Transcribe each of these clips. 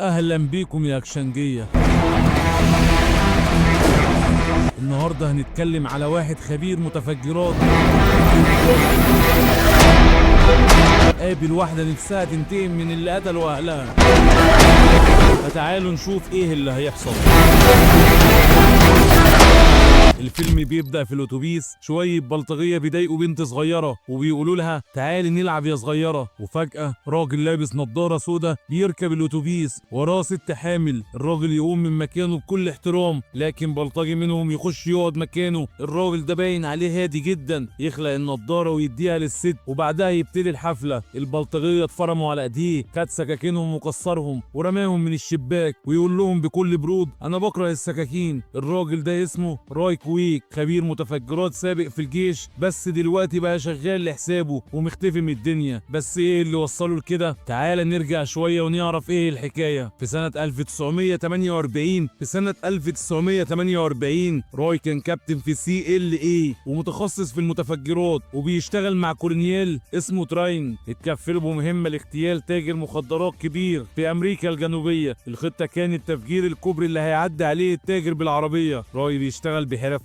اهلا بيكم يا اكشنجية. النهاردة هنتكلم على واحد خبير متفجرات قابل واحدة نفسها تنتقم من اللي قتلوا اهلها. فتعالوا نشوف ايه اللي هيحصل. الفيلم بيبدأ في الأتوبيس، شوية بلطجية بيضايقوا بنت صغيرة وبيقولوا لها تعالي نلعب يا صغيرة، وفجأة راجل لابس نظارة سودا بيركب الأتوبيس وراه ست حامل. الراجل يقوم من مكانه بكل احترام، لكن بلطجي منهم يخش يقعد مكانه. الراجل ده باين عليه هادي جدا، يخلق النظارة ويديها للست وبعدها يبتدي الحفلة. البلطجية اتفرموا على ايديه، خد سكاكينهم وكسرهم ورماهم من الشباك ويقول لهم بكل برود أنا بكره السكاكين. الراجل ده اسمه راي كويك، خبير متفجرات سابق في الجيش، بس دلوقتي بقى شغال لحسابه ومختفي من الدنيا. بس ايه اللي وصله لكده؟ تعال نرجع شوية ونعرف ايه الحكاية. في سنة 1948 راي كان كابتن في CIA ومتخصص في المتفجرات، وبيشتغل مع كورنييل اسمه تراين. اتكفل بمهمة لاغتيال تاجر مخدرات كبير في امريكا الجنوبية. الخطة كانت تفجير الكوبري اللي هيعدي عليه التاجر بالعربية. راي بيشتغل بحرفية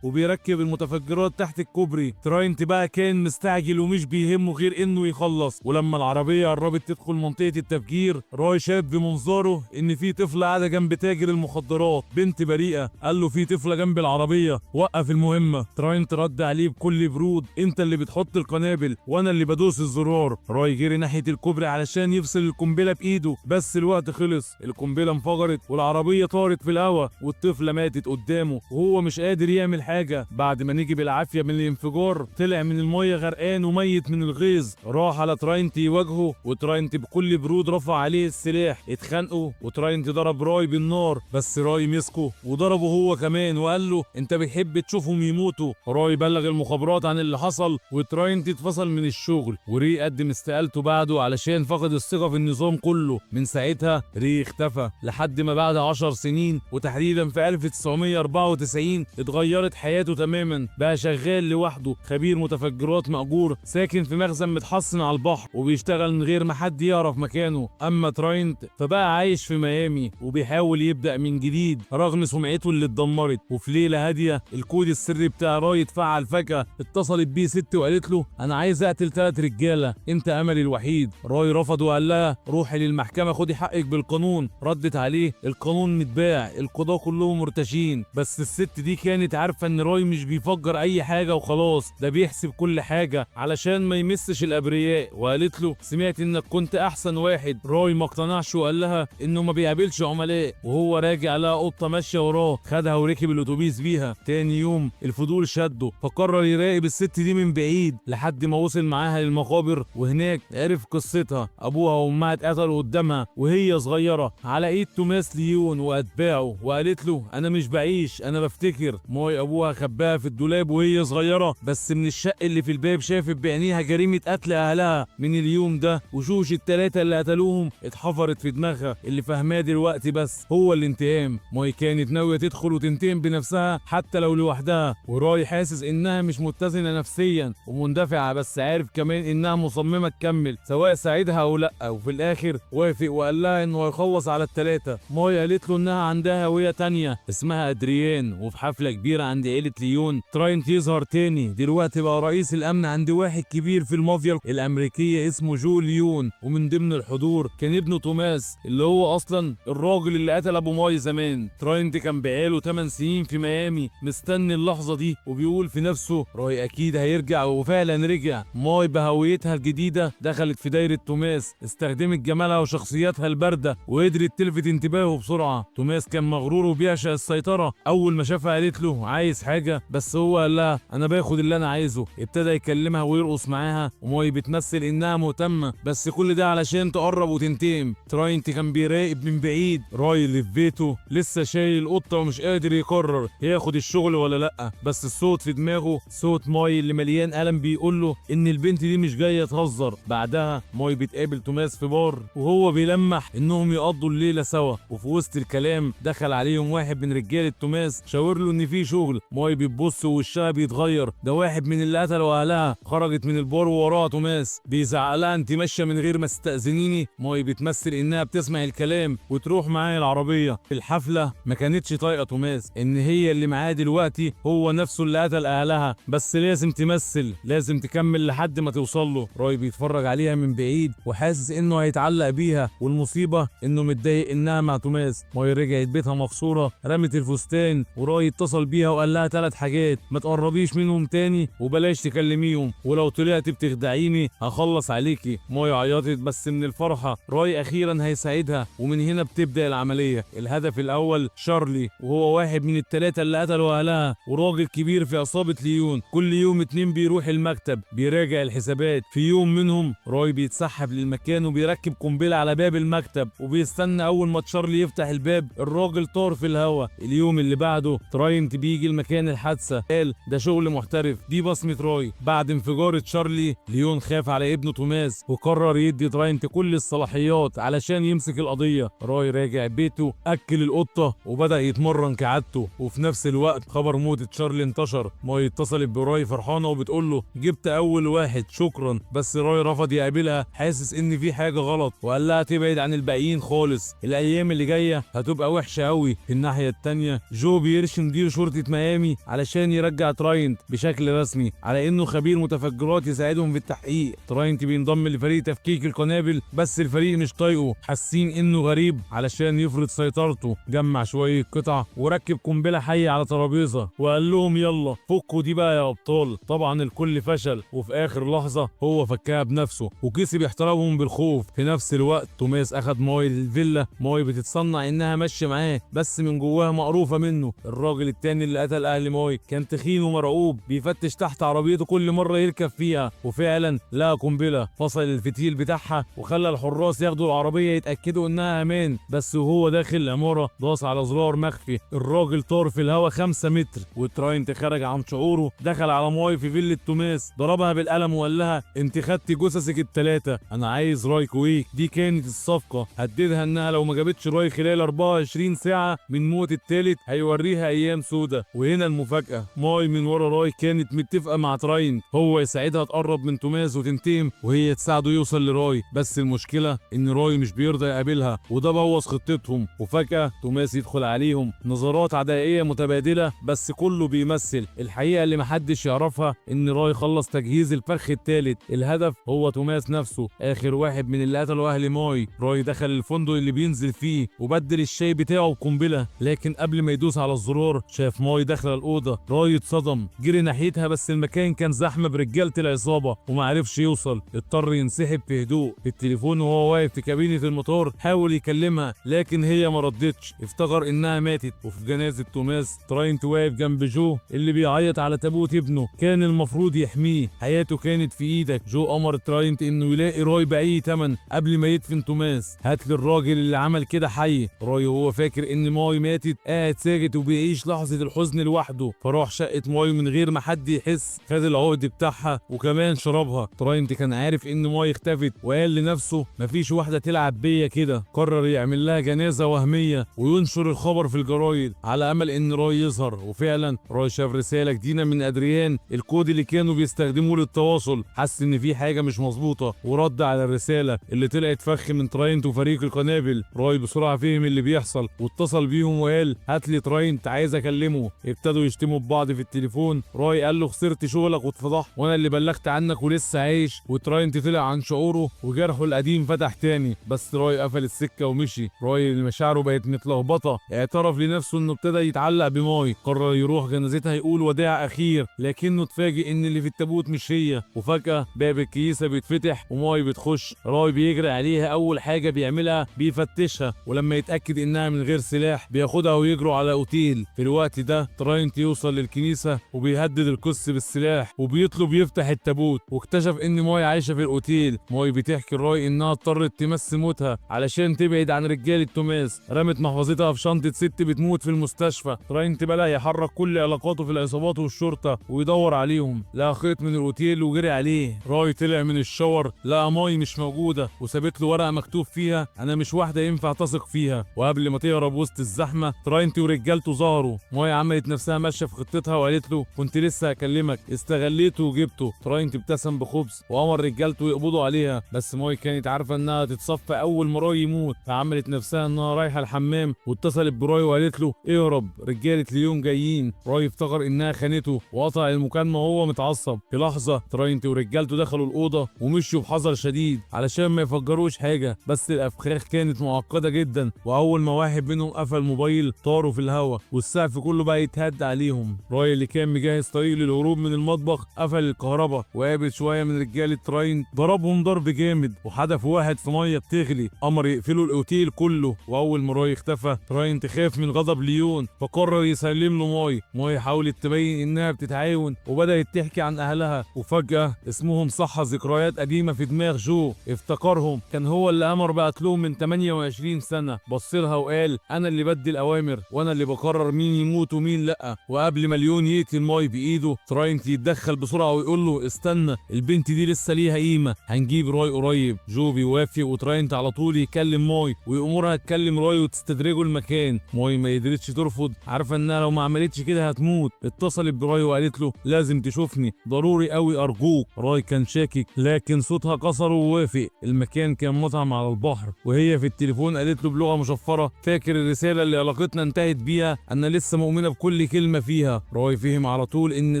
وبيركب المتفجرات تحت الكوبري. تراينت بقى كان مستعجل ومش بيهمه غير انه يخلص. ولما العربية قربت تدخل منطقة التفجير، راي شاف بمنظاره ان في طفلة قاعدة جنب تاجر المخدرات، بنت بريئة. قال له في طفلة جنب العربية، وقف المهمة. تراينت رد عليه بكل برود انت اللي بتحط القنابل وانا اللي بدوس الزرار. راي جري ناحية الكوبري علشان يفصل القنبلة بايده، بس الوقت خلص. القنبلة انفجرت والعربية طارت في الهوا والطفلة ماتت قدامه وهو مش قادر يعمل حاجة. بعد ما نجي بالعافية من الانفجار، طلع من المية غرقان وميت من الغيظ. راح على تراينت يواجهه، وتراينت بكل برود رفع عليه السلاح. اتخانقوا وتراينت ضرب راي بالنار، بس راي مسكه وضربه هو كمان وقال له انت بتحب تشوفهم يموتوا. راي بلغ المخابرات عن اللي حصل وتراينت اتفصل من الشغل، وري قدم استقالته بعده علشان فقد الثقة في النظام كله. من ساعتها ري اختفى لحد ما بعد 10 سنين، وتحديدا في 1994 اتغيرت حياته تماما. بقى شغال لوحده، خبير متفجرات مأجور، ساكن في مخزن متحصن على البحر وبيشتغل من غير ما حد يعرف مكانه. اما تراينت فبقى عايش في ميامي وبيحاول يبدأ من جديد رغم سمعته اللي اتدمرت. وفي ليلة هادية الكود السري بتاع راي اتفعل فجأة. اتصلت بيه ست وقالت له انا عايز اقتل 3 رجالة، انت املي الوحيد. راي رفض وقال لها روحي للمحكمة خدي حقك بالقانون. ردت عليه القانون متباع، القضاة كلهم مرتشين. بس الست دي كانت عارفة ان راي مش بيفجر اي حاجة وخلاص، ده بيحسب كل حاجة علشان ما يمسش الابرياء. وقالت له سمعت انك كنت احسن واحد. راي ما اقتنعش وقال لها انه ما بيقابلش عملاء، وهو راجع لقى قطة ماشية وراه، خدها وركب الاتوبيس بيها. تاني يوم الفضول شده فقرر يراقب الست دي من بعيد لحد ما وصل معاها للمقابر، وهناك عرف قصتها. ابوها وامها اتقتلوا قدامها وهي صغيرة على ايد توماس ليون واتباعه. وقالت له انا مش بعيش انا بفتكر. موي ابوها خباها في الدولاب وهي صغيرة، بس من الشق اللي في الباب شافت بعينيها جريمة قتل اهلها. من اليوم ده وشوش ال3 اللي قتلوهم اتحفرت في دماغها. اللي فهماه دلوقتي بس هو الانتقام. موي كانت ناوية تدخل وتنتقم بنفسها حتى لو لوحدها، وراي حاسس انها مش متزنة نفسيا ومندفعة، بس عارف كمان انها مصممة تكمل سواء ساعدها او لا. وفي الاخر وافق وقال لها انه هيخلص على ال3. موي قالت له انها عندها هوية تانية اسمها ادريان. وفي حفلة كبيرة عند عيلة ليون تراينت يظهر تاني، دلوقتي بقى رئيس الامن عند واحد كبير في المافيا الامريكية اسمه جو ليون. ومن ضمن الحضور كان ابنه توماس اللي هو اصلا الراجل اللي قتل ابو ماي زمان. تراينت كان بقاله 8 سنين في ميامي مستني اللحظة دي، وبيقول في نفسه راي اكيد هيرجع. وفعلا رجع. ماي بهويتها الجديدة دخلت في دايرة توماس، استخدمت جمالها وشخصيتها الباردة وقدرت تلفت انتباهه بسرعة. توماس كان مغرور وبيعشق السيطرة. اول ما شافها قالت له عايز حاجة، بس هو قال لها انا باخد اللي انا عايزه. ابتدى يكلمها ويرقص معاها، وماي بتمثل انها مهتمة، بس كل ده علشان تقرب وتنتقم. تراينت كان بيراقب من بعيد. راي اللي في بيته لسه شايل القطة ومش قادر يقرر ياخد الشغل ولا لا، بس الصوت في دماغه صوت ماي اللي مليان ألم بيقول له ان البنت دي مش جاية تهزر. بعدها ماي بتقابل توماس في بار وهو بيلمح انهم يقضوا الليلة سوا، وفي وسط الكلام دخل عليهم واحد من رجالة توماس شاور له ان في شغل. ماي بتبص ووشها بيتغير، ده واحد من اللي قتلوا اهلها. خرجت من البار ووراها توماس بيزعق لها انت ماشيه من غير ما تستأذنيني. ماي بتمثل انها بتسمع الكلام وتروح معاه العربيه. في الحفله ما كانتش طايقه توماس ان هي اللي معاه دلوقتي هو نفسه اللي قتل اهلها، بس لازم تمثل، لازم تكمل لحد ما توصل له. راي بيتفرج عليها من بعيد وحاسس انه هيتعلق بيها، والمصيبه انه متضايق انها مع توماس. ماي رجعت بيتها مكسوره، رمت الفستان، وراي اتصل بيها وقال لها 3 حاجات: ما تقربيش منهم تاني، وبلاش تكلميهم، ولو طلعت بتخدعيني هخلص عليكي. ماي عيطت بس من الفرحه، راي اخيرا هيساعدها. ومن هنا بتبدا العمليه. الهدف الاول شارلي، وهو واحد من ال3 اللي قتلوا اهلها، وراجل كبير في عصابه ليون. كل يوم 2 بيروح المكتب بيراجع الحسابات. في يوم منهم راي بيتسحب للمكان وبيركب قنبله على باب المكتب، وبيستنى اول ما تشارلي يفتح الباب. الراجل طار في الهواء. اليوم اللي بعده تراينت بيجي المكان الحادثه، قال ده شغل محترف، دي بصمه راي. بعد انفجار تشارلي، ليون خاف على ابنه توماس وقرر يدي تراينت كل الصلاحيات علشان يمسك القضيه. راي راجع بيته، اكل القطه وبدا يتمرن كعادته. وفي نفس الوقت خبر موت تشارلي انتشر. ماي اتصلت براي فرحانه وبتقول له جبت اول واحد شكرا، بس راي رفض يقابلها، حاسس ان في حاجه غلط، وقال لها تبعد عن الباقيين خالص، الايام اللي جايه هتبقى وحشه قوي. في الناحيه التانيه جو بيرشي مدير شرطه ميامي علشان يرجع تراينت بشكل رسمي على انه خبير متفجرات يساعدهم في التحقيق. تراينت بينضم لفريق تفكيك القنابل، بس الفريق مش طايقه، حاسين انه غريب. علشان يفرض سيطرته جمع شويه قطع وركب قنبله حيه على ترابيزه وقال لهم يلا فكوا دي بقى يا ابطال. طبعا الكل فشل، وفي اخر لحظه هو فكها بنفسه وكسب احترامهم بالخوف. في نفس الوقت توماس اخد ماي للفيلا. ماي بتتصنع انها ماشيه معاه، بس من جواها مقروفه منه. الراجل التاني اللي قتل اهل ماي كان تخين ومرعوب، بيفتش تحت عربيته كل مره يركب فيها، وفعلا لقى قنبله. فصل الفتيل بتاعها وخلى الحراس ياخدوا العربيه يتاكدوا انها امان، بس وهو داخل العماره داس على زرار مخفي. الراجل طار في الهواء 5 متر، وتراينت خرج عن شعوره، دخل على ماي في فيلة توماس، ضربها بالقلم وقال لها انت خدتي جثثك ال3، انا عايز راي كويك. دي كانت الصفقه. هددها انها لو ما جابتش راي خلال 24 ساعه من موت التالت هيوريها ايام سودة. وهنا المفاجاه، ماي من ورا راي كانت متفقه مع تراينت، هو يساعدها تقرب من توماس وتنتقم، وهي تساعده يوصل لراي. بس المشكله ان راي مش بيرضى يقابلها، وده بوظ خطتهم. وفجاه توماس يدخل عليهم، نظرات عدائيه متبادله، بس كله بيمثل. الحقيقه اللي محدش يعرفها ان راي خلص تجهيز الفخ الثالث. الهدف هو توماس نفسه، اخر واحد من اللي قتلوا اهل ماي. راي دخل الفندق اللي بينزل فيه وبدل الشاي بتاعه بقنبله، لكن قبل ما يدوس على الزرار شاف ماي داخله الاوضه. راي اتصدم، جري ناحيتها، بس المكان كان زحمه برجاله العصابه ومعرفش يوصل. اضطر ينسحب في هدوء. في التليفون وهو واقف في كابينه المطار حاول يكلمها، لكن هي ما ردتش، افتكر انها ماتت. وفي جنازه توماس تراينت واقف جنب جو اللي بيعيط على تابوت ابنه، كان المفروض يحميه، حياته كانت في ايدك. جو امر تراينت انه يلاقي راي باي ثمن قبل ما يدفن توماس. هات لي الراجل اللي عمل كده حي. راي وهو فاكر ان ماي ماتت قاعد ساكت وبيعيش لحظه الحزن لوحده، فراح شقه ماي من غير ما حد يحس، خد العقد بتاعها وكمان شربها. تراينت كان عارف ان ماي اختفت وقال لنفسه مفيش واحده تلعب بيا كده. قرر يعمل لها جنازه وهميه وينشر الخبر في الجرايد على امل ان راي يظهر. وفعلا راي شاف رساله جديده من ادريان، الكود اللي كانوا بيستخدموه للتواصل. حس ان في حاجه مش مظبوطه ورد على الرساله اللي طلعت فخ من تراينت وفريق القنابل. راي بسرعه فهم اللي بيحصل واتصل بيهم وقال هات لي تراينت عايز اكلمه. ابتدوا يشتموا ببعض في التليفون. راي قال له خسرت شغلك واتفضحت وانا اللي بلغت عنك ولسه عايش. وتراينت طلع عن شعوره وجرحه القديم فتح تاني، بس راي قفل السكه ومشي. راي اللي مشاعره بقت متلخبطه اعترف لنفسه انه ابتدى يتعلق بماي. قرر يروح جنازتها يقول وداع اخير، لكنه اتفاجئ ان اللي في التابوت مش هي. وفجاه باب الكنيسه بيتفتح وماي بتخش. راي بيجري عليها، اول حاجه بيعملها بيفتشها، ولما يتاكد انها من غير سلاح بياخدها ويجروا على اوتيل. في الوقت ده تراينت يوصل للكنيسه وبيهدد القس بالسلاح وبيطلب يفتح التابوت، واكتشف ان ماي عايشه في الاوتيل. ماي بتحكي راي انها اضطرت تمس موتها علشان تبعد عن رجاله توماس، رمت محفظتها في شنطه ست بتموت في المستشفى. تراينت بدا يحرك كل علاقاته في العصابات والشرطه ويدور عليهم، لقى خيط من الاوتيل وجري عليه. راي طلع من الشاور لقى ماي مش موجوده وسابت له ورقه مكتوب فيها انا مش واحده ينفع تثق فيها. وقبل ما تهرب وسط الزحمه تراينت ورجالته ظهروا. ماي ماي عملت نفسها ماشيه في خطتها وقالت له كنت لسه هكلمك، استغليته وجبته. تراينت ابتسم بخبز وامر رجالته يقبضوا عليها، بس ماي كانت عارفه انها تتصفى اول ما راي يموت، فعملت نفسها انها رايحه الحمام واتصلت براي وقالت له اهرب رجاله ليون جايين. راي افتكر انها خانته وقطع المكالمه وهو متعصب. في لحظه تراينت ورجالته دخلوا الاوضه ومشوا بحذر شديد علشان ما يفجروش حاجه، بس الافخاخ كانت معقده جدا، واول ما واحد منهم قفل موبايل طاروا في الهواء والسقف كله بقى يتهد عليهم. راي اللي كان مجهز طريق للهروب من المطبخ قفل الكهرباء وقابل شويه من رجاله تراين، ضربهم ضرب جامد وحدف واحد في ميه بتغلي، امر يقفلوا الاوتيل كله. واول ما راي اختفى تراين تخاف من غضب ليون فقرر يسلم له ماي حاولت تبين انها بتتعاون وبدات تحكي عن اهلها، وفجاه اسمهم صحى ذكريات قديمه في دماغ جو، افتكرهم كان هو اللي امر بقتلهم من 28 سنه. بصلها وقال انا اللي بدي الاوامر وانا اللي بقرر مين يموت ومين لا. وقبل ما ليون يقتل ماي بايده تراينت يتدخل بسرعه ويقول له استنى البنت دي لسه ليها قيمه، هنجيب راي قريب. جو بيوافق وتراينت على طول يكلم ماي ويأمرها تكلم راي وتستدرجه المكان. ماي ما قدرتش ترفض، عارفه انها لو ما عملتش كده هتموت. اتصلت براي وقالت له لازم تشوفني ضروري قوي ارجوك. راي كان شاكك لكن صوتها كسره ووافق. المكان كان مطعم على البحر وهي في التليفون قالت له بلغه مشفره فاكر الرساله اللي علاقتنا انتهت بيها؟ انا لسه مؤمنه بكل كلمه فيها. راي فهم على طول ان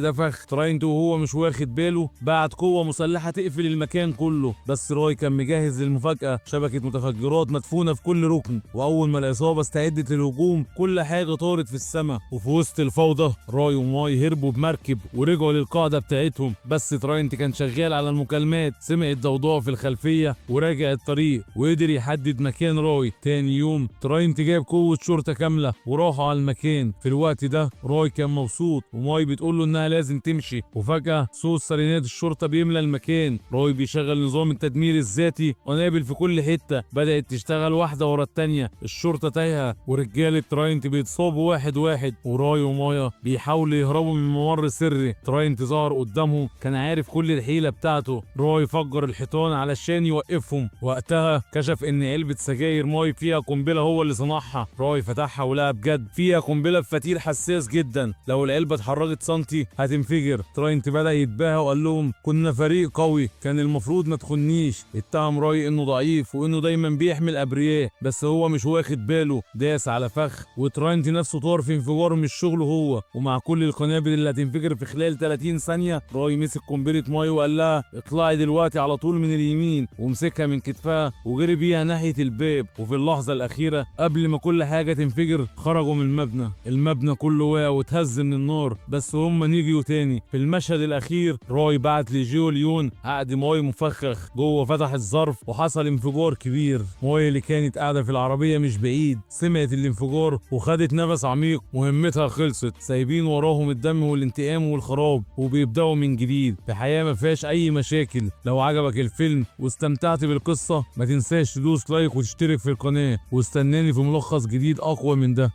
ده فخ تراينت وهو مش واخد باله بعت قوه مسلحه تقفل المكان كله، بس راي كان مجهز للمفاجاه، شبكه متفجرات مدفونه في كل ركن. واول ما العصابه استعدت للهجوم كل حاجه طارت في السماء، وفي وسط الفوضى راي وماي هربوا بمركب ورجعوا للقاعده بتاعتهم. بس تراينت كان شغال على المكالمات، سمع الضوضاء في الخلفيه وراجع الطريق وقدر يحدد مكان راي. تاني يوم تراينت جاب قوه شرطه كامله وراحوا على المكان. في الوقت ده راي كان مبسوط وماي بتقول له انها لازم تمشي، وفجاه صوت سيرينات الشرطه بيملى المكان. راي بيشغل نظام التدمير الذاتي قنابل في كل حته بدات تشتغل واحده ورا التانيه. الشرطه تايهه ورجاله تراينت بيتصابوا واحد واحد، وراي ومايا بيحاولوا يهربوا من ممر سري. تراينت ظهر قدامهم كان عارف كل الحيله بتاعته. راي فجر الحيطان علشان يوقفهم، وقتها كشف ان علبه سجاير ماي فيها قنبله هو اللي صنعها. راي فتحها ولقى بجد فيها قنبله بفتيل حساس جدا، لو العلبه اتحركت سنتي هتنفجر. تراينت بدا يتباهى وقال لهم كنا فريق قوي كان المفروض ما تخنيش. اتهم راي انه ضعيف وانه دايما بيحمل ابرياء، بس هو مش واخد باله داس على فخ، وتراينت نفسه طار في انفجار مش شغله هو. ومع كل القنابل اللي هتنفجر في خلال 30 ثانيه راي مسك قنبله ماي وقال لها اطلعي دلوقتي على طول من اليمين، ومسكها من كتفها وجري بيها ناحيه الباب. وفي اللحظه الاخيره قبل ما كل حاجه تنفجر خرجوا من المبنى كله وقع واتهز من النار، بس هم نيجوا تاني. في المشهد الاخير راي بعت لجيو ليون عقد ماي مفخخ جوه، فتح الظرف وحصل انفجار كبير. ماي اللي كانت قاعده في العربيه مش بعيد سمعت الانفجار وخدت نفس عميق، مهمتها خلصت، سايبين وراهم الدم والانتقام والخراب وبيبداوا من جديد في حياه ما فيهاش اي مشاكل. لو عجبك الفيلم واستمتعت بالقصه ما تنساش تدوس لايك وتشترك في القناه، واستناني في ملخص جديد اقوى من ده.